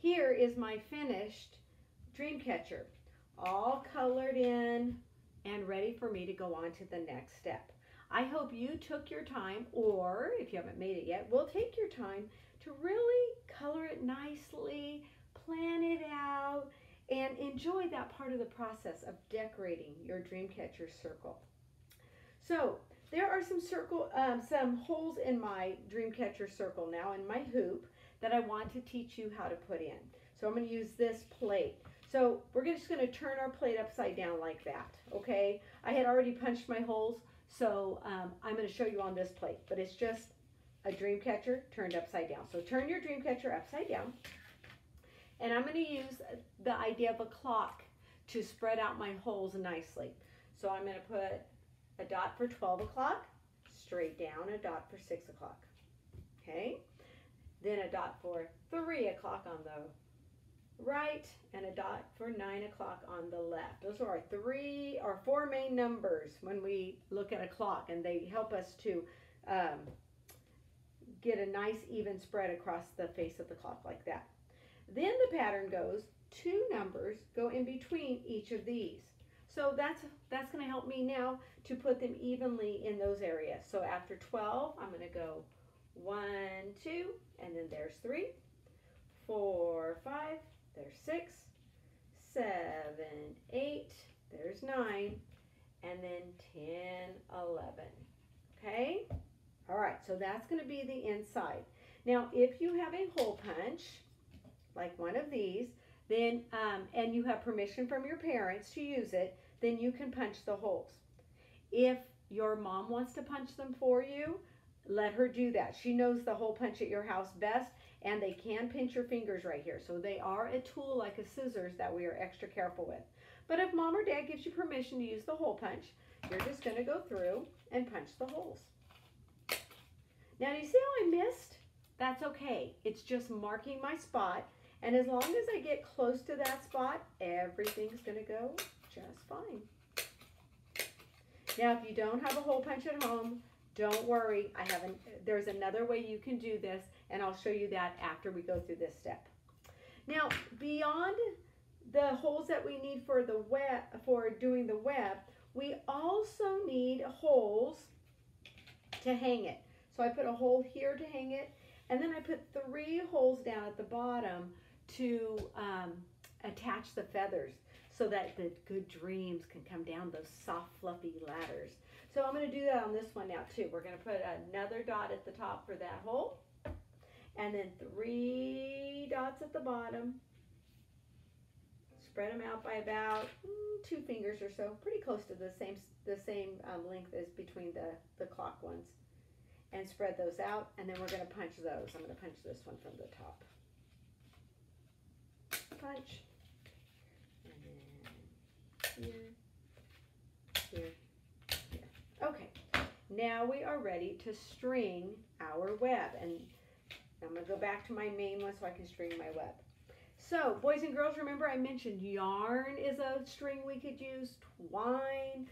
here is my finished dream catcher, all colored in and ready for me to go on to the next step. I hope you took your time, or if you haven't made it yet, we'll take your time to really color it nicely, plan it out, and enjoy that part of the process of decorating your dream catcher circle. So there are some holes in my dream catcher circle now in my hoop that I want to teach you how to put in. So I'm going to use this plate. So we're just going to turn our plate upside down like that, okay? I had already punched my holes, so I'm going to show you on this plate, but it's just a dream catcher turned upside down. So turn your dream catcher upside down, and I'm going to use the idea of a clock to spread out my holes nicely. So I'm going to put a dot for 12 o'clock, straight down, a dot for 6 o'clock, okay? Then a dot for 3 o'clock on the right, and a dot for 9 o'clock on the left. Those are our four main numbers when we look at a clock, and they help us to get a nice even spread across the face of the clock like that. Then the pattern goes, 2 numbers go in between each of these. So that's going to help me now to put them evenly in those areas. So after 12, I'm going to go 1, 2, and then there's 3, 4, 5, there's 6, 7, 8, there's 9, and then 10, 11. Okay? All right, so that's going to be the inside. Now, if you have a hole punch, like one of these, then and you have permission from your parents to use it, then you can punch the holes. If your mom wants to punch them for you, let her do that. She knows the hole punch at your house best, and they can pinch your fingers right here. So they are a tool like a scissors that we are extra careful with. But if mom or dad gives you permission to use the hole punch, you're just going to go through and punch the holes. Now, do you see how I missed? That's okay. It's just marking my spot. And as long as I get close to that spot, everything's going to go just fine. Now, if you don't have a hole punch at home, don't worry. There's another way you can do this, and I'll show you that after we go through this step. Now, beyond the holes that we need for the web, for doing the web, we also need holes to hang it. So I put a hole here to hang it, and then I put 3 holes down at the bottom to attach the feathers so that the good dreams can come down those soft, fluffy ladders. So I'm going to do that on this one now too. We're going to put another dot at the top for that hole, and then 3 dots at the bottom. Spread them out by about 2 fingers or so, pretty close to the same length as between the clock ones. And spread those out, and then we're going to punch those. I'm going to punch this one from the top. Punch. And then here, here. Okay. Now we are ready to string our web. And I'm going to go back to my main one so I can string my web. So, boys and girls, remember I mentioned yarn is a string we could use, twine,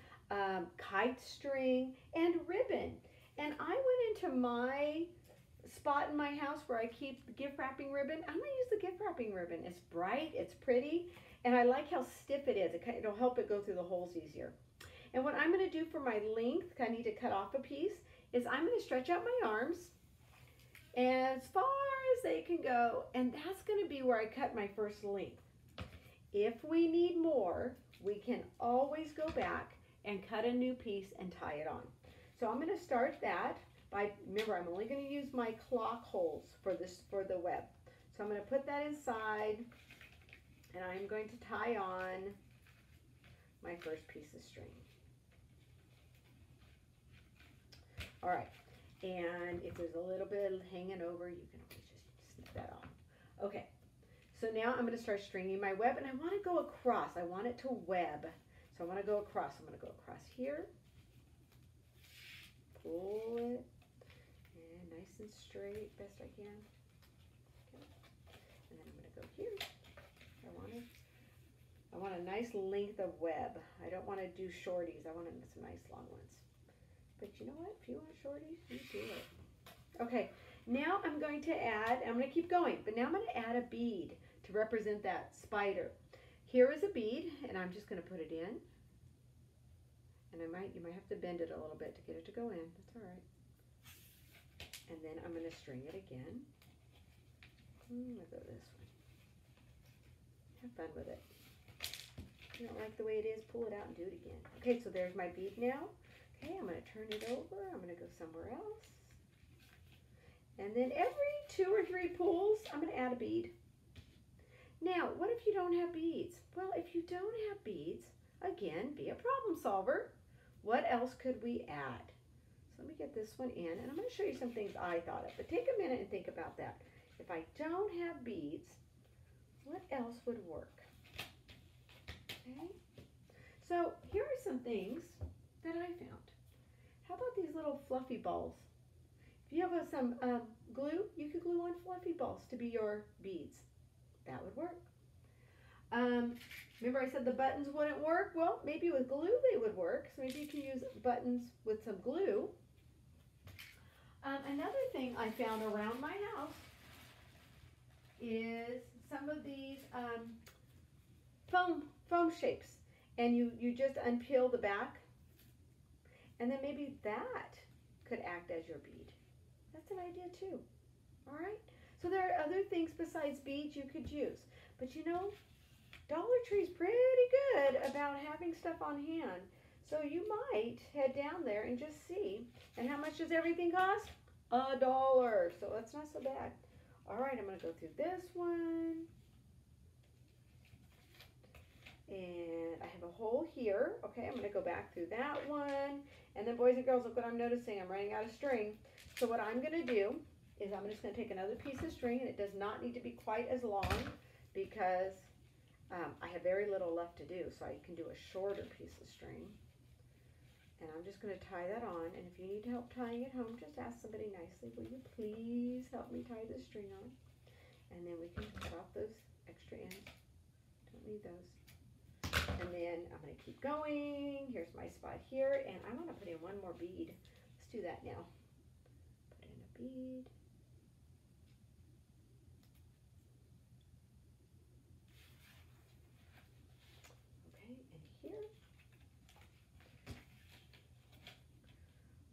kite string, and ribbon. And I went into my spot in my house where I keep the gift wrapping ribbon. I'm going to use the gift wrapping ribbon. It's bright, it's pretty, and I like how stiff it is. It'll help it go through the holes easier. And what I'm going to do for my length, I need to cut off a piece, is I'm going to stretch out my arms as far as they can go, and that's going to be where I cut my first length. If we need more, we can always go back and cut a new piece and tie it on. So I'm going to start that by, remember, I'm only going to use my clock holes for the web. So I'm going to put that inside, and I'm going to tie on my first piece of string. All right, and if there's a little bit hanging over, you can always just snip that off. Okay, so now I'm going to start stringing my web, and I want to go across. I want it to web, so I want to go across. I'm going to go across here. Pull it, and nice and straight, best I can. Okay. And then I'm going to go here. I want a nice length of web. I don't want to do shorties. I want some nice long ones. But you know what? If you want shorties, you do it. Okay, now I'm going to add, I'm going to keep going, but now I'm going to add a bead to represent that spider. Here is a bead, and I'm just going to put it in. And you might have to bend it a little bit to get it to go in. That's all right. And then I'm going to string it again. I'll go this way. Have fun with it. If you don't like the way it is, pull it out and do it again. Okay, so there's my bead now. Okay, I'm going to turn it over. I'm going to go somewhere else. And then every 2 or 3 pulls, I'm going to add a bead. Now, what if you don't have beads? Well, if you don't have beads, again, be a problem solver. What else could we add? So let me get this one in, and I'm going to show you some things I thought of. But take a minute and think about that. If I don't have beads, what else would work? Okay. So here are some things that I found. How about these little fluffy balls? If you have some glue, you could glue on fluffy balls to be your beads. That would work. Remember I said the buttons wouldn't work? Well, maybe with glue they would work. So maybe you can use buttons with some glue. Another thing I found around my house is some of these foam shapes. And you just unpeel the back. And then maybe that could act as your bead. That's an idea too. All right? So there are other things besides beads you could use. But you know, Dollar Tree's pretty good about having stuff on hand. So you might head down there and just see. And how much does everything cost? $1. So that's not so bad. All right, I'm going to go through this one. And I have a hole here. Okay, I'm going to go back through that one. And then boys and girls, look what I'm noticing. I'm running out of string. So what I'm going to do is I'm just going to take another piece of string, and it does not need to be quite as long because I have very little left to do, so I can do a shorter piece of string. And I'm just going to tie that on, and if you need help tying it home, just ask somebody nicely, will you please help me tie this string on? And then we can cut off those extra ends. Don't need those. And then I'm going to keep going. Here's my spot here, and I want to put in one more bead. Let's do that now. Put in a bead. Okay, and here.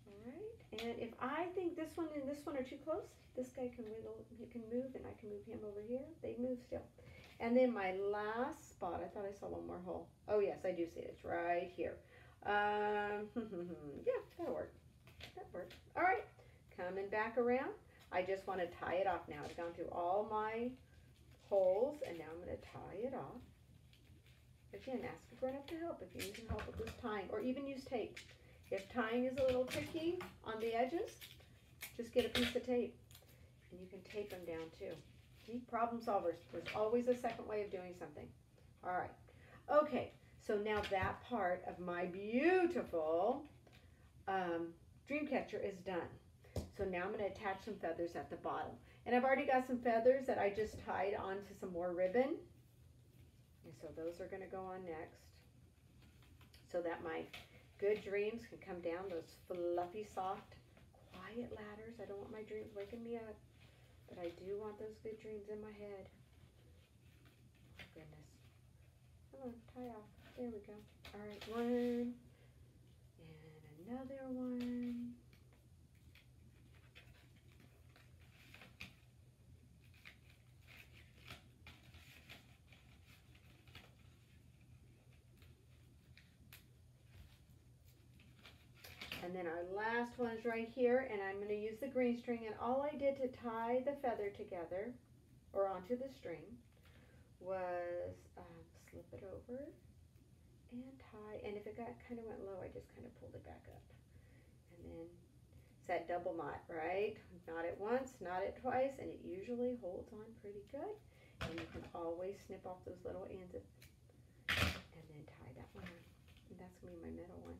All right, and if I think this one and this one are too close, this guy can wiggle, he can move, and I can move him over here. They move still. And then my last spot, I thought I saw one more hole. Oh yes, I do see it. It's right here. Yeah, that'll work. That works. All right, coming back around. I just want to tie it off now. I've gone through all my holes, and now I'm going to tie it off. Again, ask a grown-up to help if you need some help with this tying, or even use tape. If tying is a little tricky on the edges, just get a piece of tape, and you can tape them down too. See, problem solvers. There's always a second way of doing something. All right. Okay, so now that part of my beautiful dream catcher is done. So now I'm going to attach some feathers at the bottom. And I've already got some feathers that I just tied onto some more ribbon. And so those are going to go on next. So that my good dreams can come down, those fluffy, soft, quiet ladders. I don't want my dreams waking me up. But I do want those good dreams in my head. Oh, goodness. Come on, tie off. There we go. All right, one. And another one. And then our last one is right here, and I'm going to use the green string, and all I did to tie the feather together, or onto the string, was slip it over and tie, and if it kind of went low, I just kind of pulled it back up. And then it's that double knot, right? Knot it once, knot it twice, and it usually holds on pretty good. And you can always snip off those little ends and then tie that one on. And that's going to be my middle one.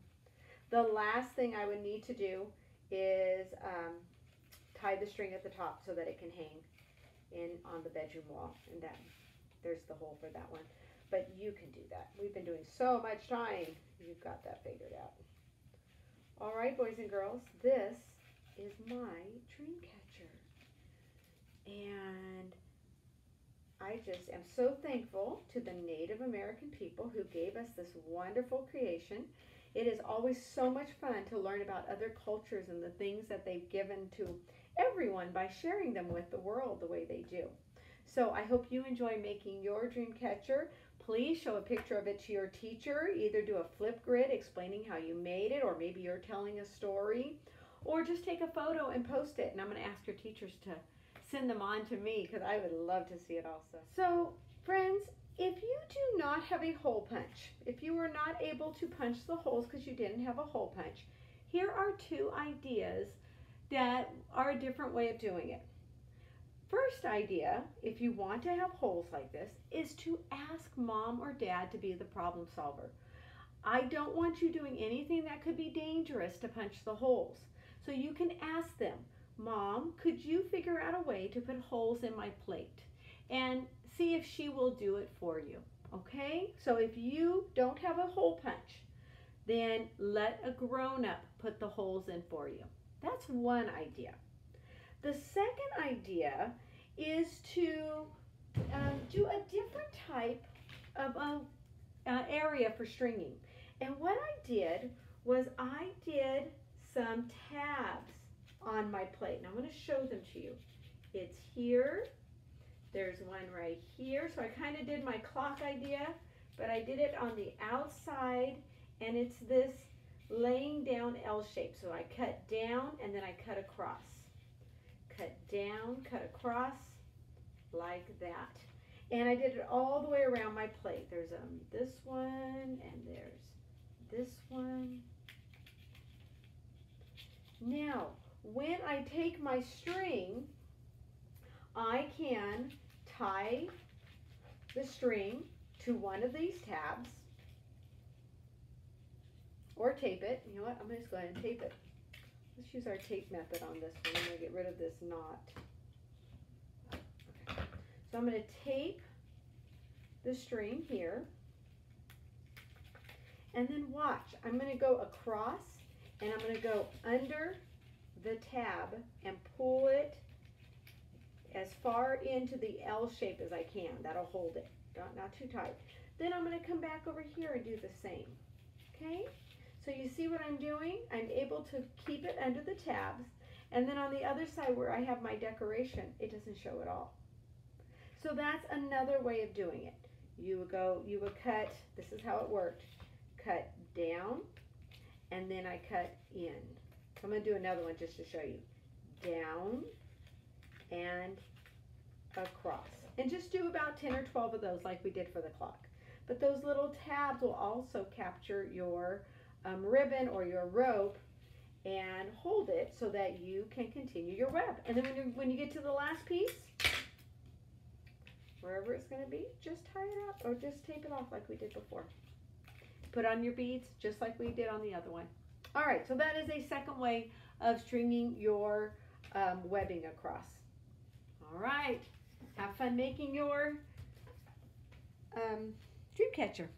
The last thing I would need to do is tie the string at the top so that it can hang in on the bedroom wall. And that there's the hole for that one. But you can do that. We've been doing so much tying. You've got that figured out. All right, boys and girls, this is my dream catcher. And I just am so thankful to the Native American people who gave us this wonderful creation. It is always so much fun to learn about other cultures and the things that they've given to everyone by sharing them with the world the way they do. So I hope you enjoy making your dream catcher. Please show a picture of it to your teacher. Either do a Flipgrid explaining how you made it, or maybe you're telling a story, or just take a photo and post it. And I'm going to ask your teachers to send them on to me because I would love to see it also. So friends, if you do not have a hole punch, if you were not able to punch the holes because you didn't have a hole punch, here are two ideas that are a different way of doing it. First idea, if you want to have holes like this, is to ask mom or dad to be the problem solver. I don't want you doing anything that could be dangerous to punch the holes. So you can ask them, Mom, could you figure out a way to put holes in my plate? And see if she will do it for you, okay? So if you don't have a hole punch, then let a grown-up put the holes in for you. That's one idea. The second idea is to do a different type of area for stringing. And what I did was I did some tabs on my plate. And I'm going to show them to you. It's here. There's one right here. So I kind of did my clock idea, but I did it on the outside, and it's this laying down L shape. So I cut down and then I cut across. Cut down, cut across, like that. And I did it all the way around my plate. There's this one, and there's this one. Now, when I take my string, I can tie the string to one of these tabs, or tape it. You know what? I'm going to just go ahead and tape it. Let's use our tape method on this one. I'm going to get rid of this knot. Okay. So I'm going to tape the string here. And then watch. I'm going to go across, and I'm going to go under the tab and pull it as far into the L shape as I can. That'll hold it. Not too tight. Then I'm going to come back over here and do the same. Okay? So you see what I'm doing? I'm able to keep it under the tabs, and then on the other side where I have my decoration, it doesn't show at all. So that's another way of doing it. You would cut, this is how it worked, cut down, and then I cut in. So I'm going to do another one just to show you. Down and across. And just do about 10 or 12 of those like we did for the clock. But those little tabs will also capture your ribbon or your rope and hold it so that you can continue your web. And then when you get to the last piece, wherever it's going to be, just tie it up or just tape it off like we did before. Put on your beads just like we did on the other one. All right, so that is a second way of stringing your webbing across. All right, have fun making your dream catcher.